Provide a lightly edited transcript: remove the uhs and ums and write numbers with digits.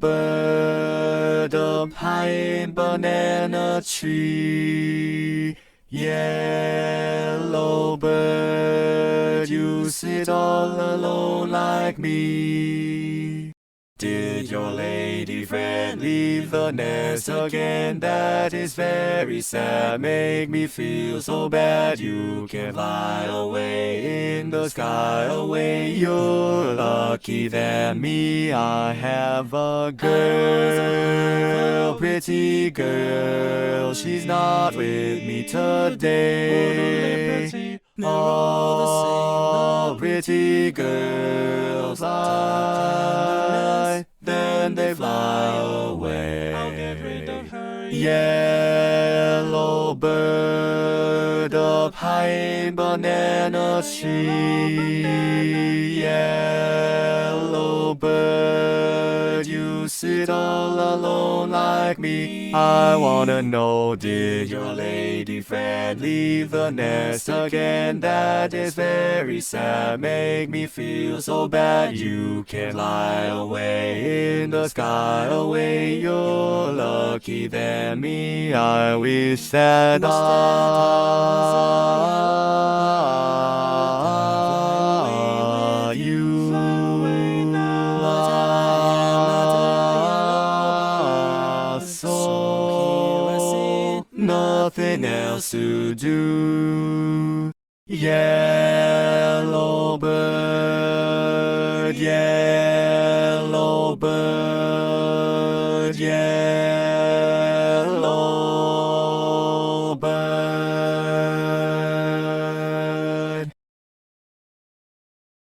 bird up high in banana tree. Yellow bird, you sit all alone like me. Did your lady friend leave the nest again? That is very sad, make me feel so bad. You can fly away in the sky away. You're lucky than me. I have a girl, pretty girl. She's not with me today. Oh, pretty girls fly, then they fly away. Yellow bird up high in banana tree. Yellow bird, you sit all alone like me. I wanna know, did your lady friend leave the nest again? That is very sad, make me feel so bad. You can fly away in the sky away. You're lucky than me. I wish that you are so nothing else to do. Yellow bird, yellow bird, yellow